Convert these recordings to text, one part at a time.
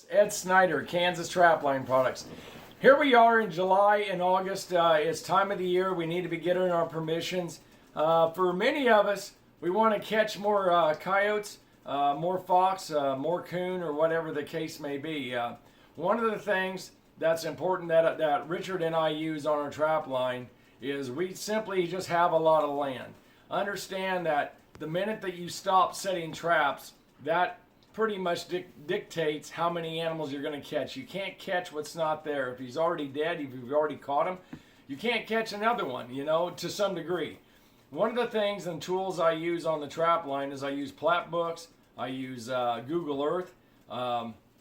Ed Schneider, Kansas Trapline Products. Here we are in July and August. It's time of the year. We need to be getting our permissions. For many of us, we want to catch more coyotes, more fox, more coon, or whatever the case may be. One of the things that's important that Richard and I use on our trap line is we simply just have a lot of land. Understand that the minute that you stop setting traps, that pretty much dictates how many animals you're going to catch. You can't catch what's not there. If he's already dead, if you've already caught him, you can't catch another one, to some degree. One of the things and tools I use on the trap line is I use plat books, I use Google Earth,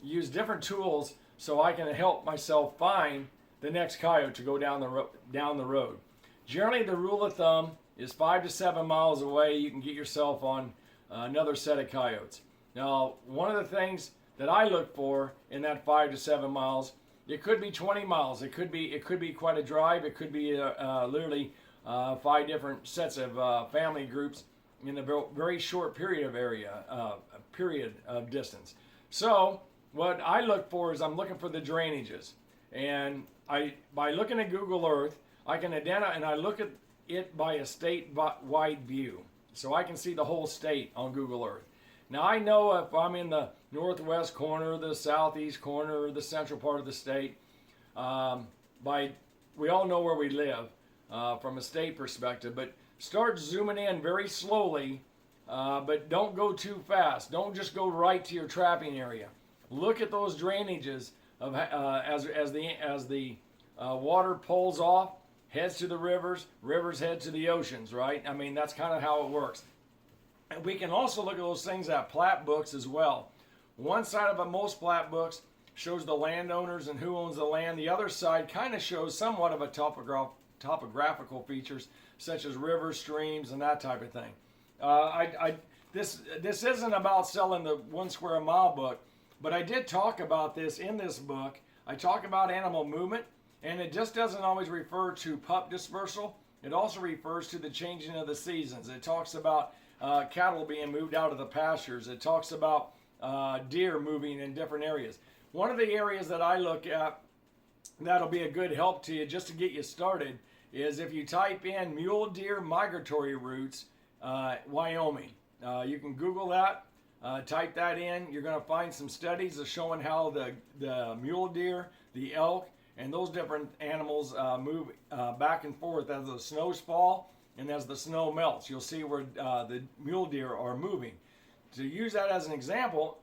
use different tools so I can help myself find the next coyote to go down the road. Generally, the rule of thumb is 5 to 7 miles away, you can get yourself on another set of coyotes. Now, one of the things that I look for in that 5 to 7 miles, it could be 20 miles. It could be quite a drive. It could be literally 5 different sets of family groups in a very short period of distance. So what I look for is I'm looking for the drainages, and by looking at Google Earth, I can identify, and I look at it by a state-wide view, so I can see the whole state on Google Earth. Now I know if I'm in the northwest corner, the southeast corner, or the central part of the state, we all know where we live from a state perspective, but start zooming in very slowly, but don't go too fast. Don't just go right to your trapping area. Look at those drainages of as the water pulls off, heads to the rivers head to the oceans, right? I mean, that's kind of how it works. And we can also look at those things at plat books as well. One side of most plat books shows the landowners and who owns the land. The other side kind of shows somewhat of a topographical features such as rivers, streams, and that type of thing. This isn't about selling the 1 square mile book, but I did talk about this in this book. I talk about animal movement, and it just doesn't always refer to pup dispersal. It also refers to the changing of the seasons. It talks about cattle being moved out of the pastures. It talks about deer moving in different areas. One of the areas that I look at that'll be a good help to you just to get you started is if you type in mule deer migratory routes, Wyoming. You can Google that, type that in. You're going to find some studies of showing how the mule deer, the elk, and those different animals move back and forth as the snows fall and as the snow melts. You'll see where the mule deer are moving. To use that as an example,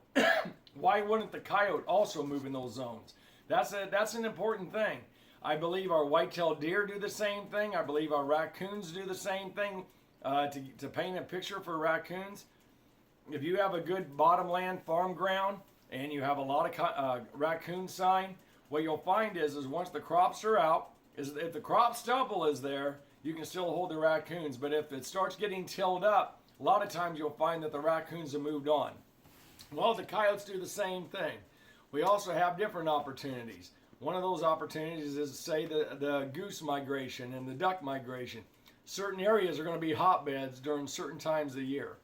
why wouldn't the coyote also move in those zones? That's an important thing. I believe our white-tailed deer do the same thing. I believe our raccoons do the same thing. To paint a picture for raccoons, if you have a good bottomland farm ground and you have a lot of raccoon sign, what you'll find is once the crops are out, if the crop stubble is there, you can still hold the raccoons. But if it starts getting tilled up, a lot of times you'll find that the raccoons have moved on. Well, the coyotes do the same thing. We also have different opportunities. One of those opportunities is, say, the goose migration and the duck migration. Certain areas are going to be hotbeds during certain times of the year.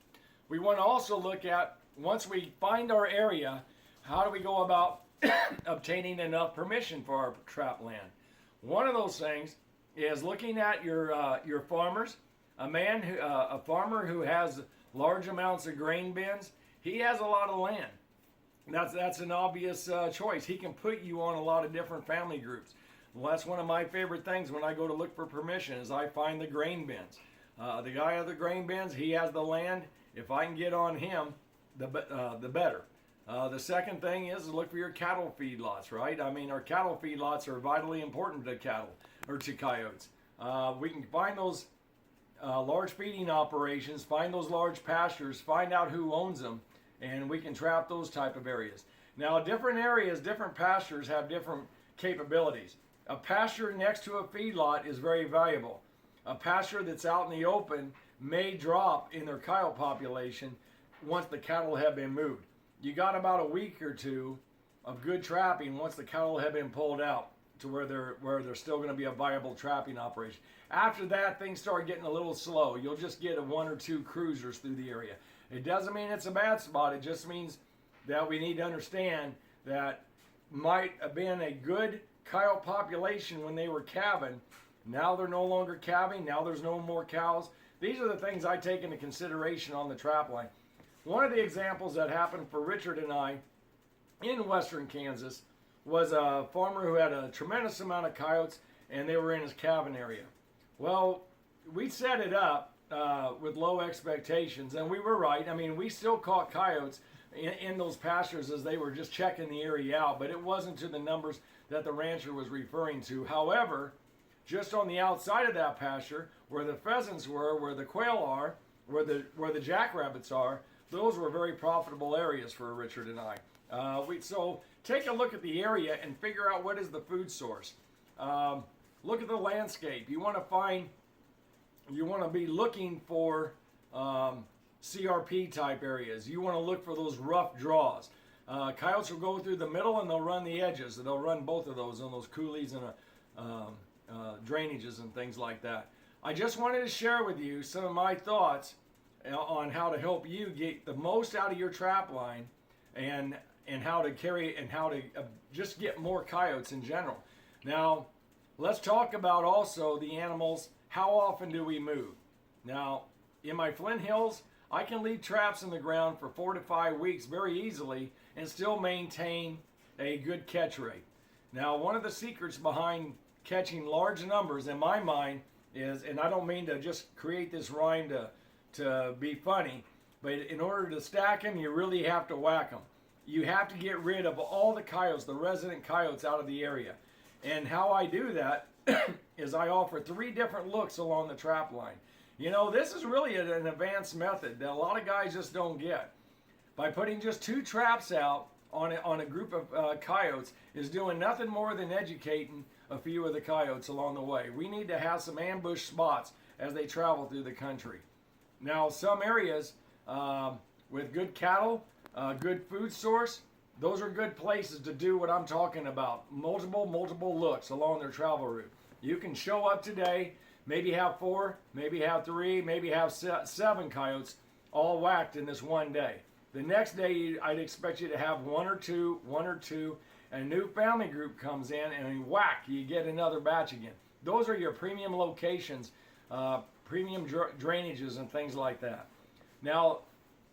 We want to also look at, once we find our area, how do we go about obtaining enough permission for our trap land? One of those things is looking at your farmers. A farmer who has large amounts of grain bins, he has a lot of land. That's an obvious choice. He can put you on a lot of different family groups. Well, that's one of my favorite things when I go to look for permission is I find the grain bins. The guy of the grain bins, he has the land. If I can get on him, the better. The second thing is to look for your cattle feedlots, right? I mean, our cattle feedlots are vitally important to cattle or to coyotes. We can find those large feeding operations, find those large pastures, find out who owns them, and we can trap those type of areas. Now, different areas, different pastures have different capabilities. A pasture next to a feedlot is very valuable. A pasture that's out in the open may drop in their coyote population once the cattle have been moved. You got about a week or two of good trapping once the cattle have been pulled out to where they're still going to be a viable trapping operation. After that, things start getting a little slow. You'll just get 1 or 2 cruisers through the area. It doesn't mean it's a bad spot. It just means that we need to understand that might have been a good coyote population when they were calving. Now they're no longer calving. Now there's no more cows. These are the things I take into consideration on the trap line. One of the examples that happened for Richard and I in western Kansas was a farmer who had a tremendous amount of coyotes, and they were in his calving area. Well, we set it up with low expectations, and we were right. I mean, we still caught coyotes in those pastures as they were just checking the area out, but it wasn't to the numbers that the rancher was referring to. However, just on the outside of that pasture, where the pheasants were, where the quail are, where the jackrabbits are, those were very profitable areas for Richard and I. So take a look at the area and figure out what is the food source. Look at the landscape. You want to be looking for CRP type areas. You want to look for those rough draws. Coyotes will go through the middle and they'll run the edges. They'll run both of those on those coulees and drainages and things like that. I just wanted to share with you some of my thoughts on how to help you get the most out of your trap line and how to carry and how to just get more coyotes in general. Now, let's talk about also the animals. How often do we move? Now, in my Flint Hills, I can leave traps in the ground for 4 to 5 weeks very easily and still maintain a good catch rate. Now, one of the secrets behind catching large numbers in my mind is, and I don't mean to just create this rhyme to be funny, but in order to stack them, you really have to whack them. You have to get rid of all the coyotes, the resident coyotes out of the area. And how I do that is I offer 3 different looks along the trap line. You know, this is really an advanced method that a lot of guys just don't get. By putting just 2 traps out on a group of coyotes is doing nothing more than educating a few of the coyotes along the way. We need to have some ambush spots as they travel through the country. Now, some areas with good cattle, good food source, those are good places to do what I'm talking about. Multiple looks along their travel route. You can show up today, maybe have 4, maybe have 3, maybe have 7 coyotes all whacked in this one day. The next day, I'd expect you to have one or two, and a new family group comes in and whack, you get another batch again. Those are your premium locations, premium drainages and things like that. Now,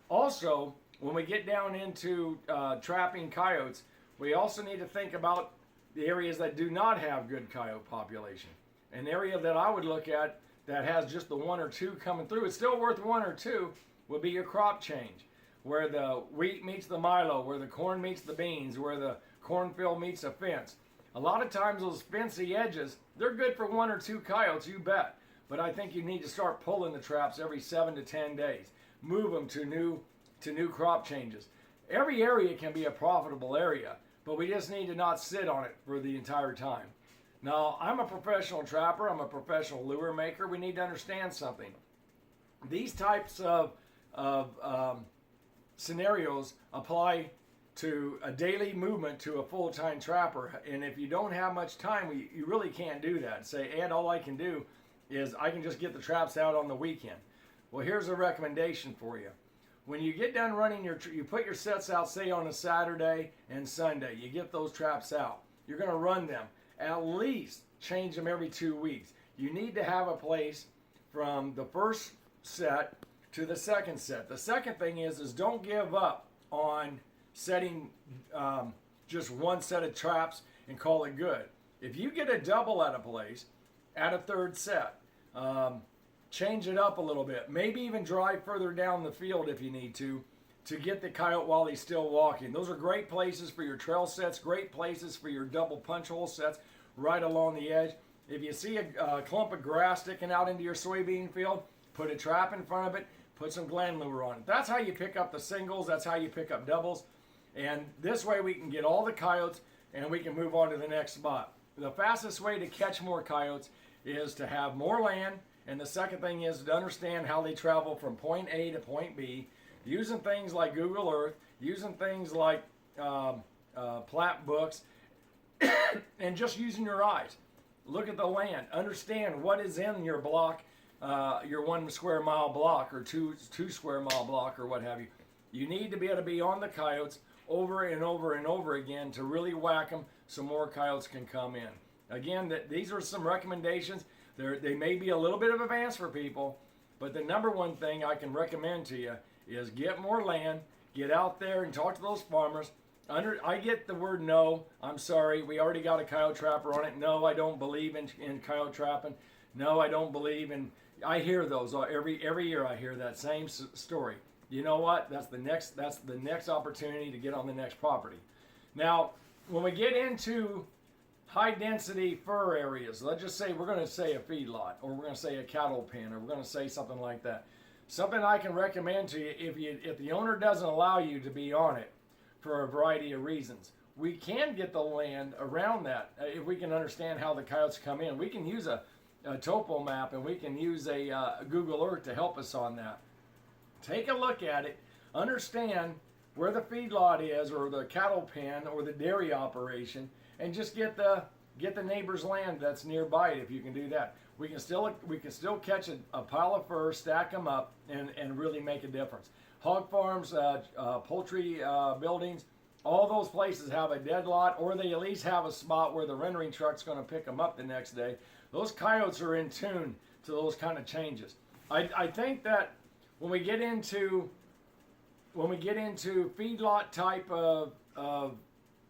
also, when we get down into trapping coyotes, we also need to think about the areas that do not have good coyote population. An area that I would look at that has just the 1 or 2 coming through, it's still worth 1 or 2, would be your crop change. Where the wheat meets the milo, where the corn meets the beans, where the cornfield meets a fence. A lot of times those fancy edges, they're good for 1 or 2 coyotes, you bet. But I think you need to start pulling the traps every 7 to 10 days. Move them to new crop changes. Every area can be a profitable area, but we just need to not sit on it for the entire time. Now, I'm a professional trapper. I'm a professional lure maker. We need to understand something. These types of scenarios apply to a daily movement to a full-time trapper. And if you don't have much time, you really can't do that. Say, Ed, all I can do is I can just get the traps out on the weekend. Well, here's a recommendation for you. When you get done running you put your sets out, say on a Saturday and Sunday, you get those traps out. You're going to run them. At least change them every 2 weeks. You need to have a place from the first set to the second set. The second thing is don't give up on setting just one set of traps and call it good. If you get a double at a place, add a 3rd set. Change it up a little bit. Maybe even drive further down the field if you need to get the coyote while he's still walking. Those are great places for your trail sets, great places for your double punch hole sets right along the edge. If you see a clump of grass sticking out into your soybean field, put a trap in front of it, put some gland lure on it. That's how you pick up the singles, that's how you pick up doubles. And this way we can get all the coyotes and we can move on to the next spot. The fastest way to catch more coyotes is to have more land, and the second thing is to understand how they travel from point A to point B, using things like Google Earth, using things like plat books, and just using your eyes. Look at the land. Understand what is in your block, your 1 square mile block or two square mile block or what have you. You need to be able to be on the coyotes over and over and over again to really whack them so more coyotes can come in. Again, these are some recommendations. They may be a little bit of advance for people, but the number one thing I can recommend to you is get more land, get out there and talk to those farmers. I get the word no. I'm sorry, we already got a coyote trapper on it. No, I don't believe in coyote trapping. No, I don't believe in. I hear those every year. I hear that same story. You know what? That's the next opportunity to get on the next property. Now, when we get into high density fur areas, let's just say we're going to say a feedlot, or we're going to say a cattle pen, or we're going to say something like that. Something I can recommend to you, if the owner doesn't allow you to be on it for a variety of reasons, we can get the land around that. If we can understand how the coyotes come in, we can use a topo map, and we can use a Google Earth to help us on that. Take a look at it, understand where the feedlot is, or the cattle pen, or the dairy operation, and just get the neighbor's land that's nearby it. If you can do that, we can still catch a pile of fur, stack them up, and really make a difference. Hog farms, poultry buildings, all those places have a dead lot, or they at least have a spot where the rendering truck's going to pick them up the next day. Those coyotes are in tune to those kind of changes. I think that when we get into feedlot type of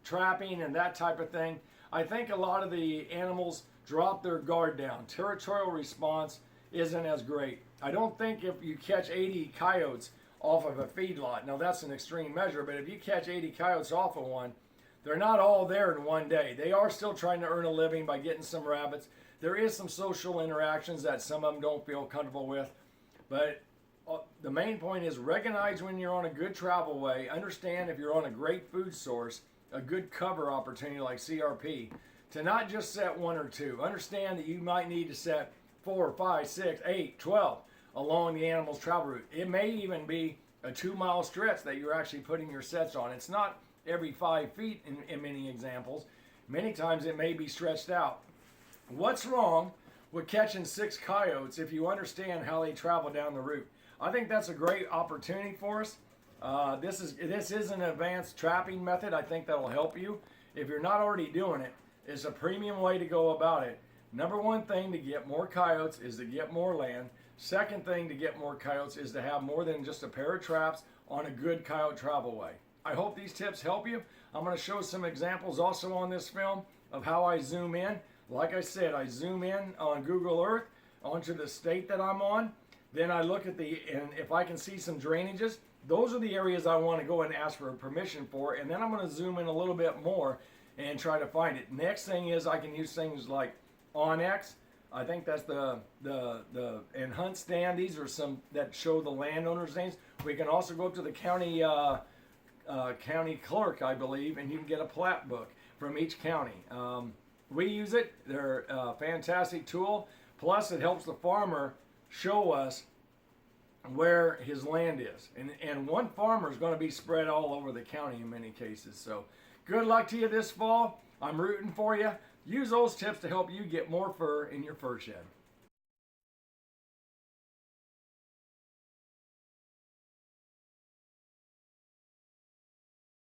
trapping and that type of thing, I think a lot of the animals drop their guard down. Territorial response isn't as great. I don't think if you catch 80 coyotes off of a feedlot, now that's an extreme measure, but if you catch 80 coyotes off of one, they're not all there in one day. They are still trying to earn a living by getting some rabbits. There is some social interactions that some of them don't feel comfortable with, but the main point is recognize when you're on a good travel way. Understand if you're on a great food source, a good cover opportunity like CRP, to not just set 1 or 2. Understand that you might need to set 4, 5, 6, 8, 12 along the animal's travel route. It may even be a 2-mile stretch that you're actually putting your sets on. It's not every 5 feet in many examples. Many times it may be stretched out. What's wrong with catching 6 coyotes if you understand how they travel down the route? I think that's a great opportunity for us. This is an advanced trapping method. I think that'll help you. If you're not already doing it, it's a premium way to go about it. Number one thing to get more coyotes is to get more land. Second thing to get more coyotes is to have more than just a pair of traps on a good coyote travel way. I hope these tips help you. I'm going to show some examples also on this film of how I zoom in. Like I said, I zoom in on Google Earth onto the state that I'm on. Then I look at and if I can see some drainages, those are the areas I want to go and ask for permission for. And then I'm going to zoom in a little bit more and try to find it. Next thing is I can use things like Onyx. I think that's and Hunt Stand. These are some that show the landowners' names. We can also go up to the county clerk, I believe, and you can get a plat book from each county. We use it. They're a fantastic tool. Plus, it helps the farmer show us where his land is. And one farmer is going to be spread all over the county in many cases. So good luck to you this fall. I'm rooting for you. Use those tips to help you get more fur in your fur shed.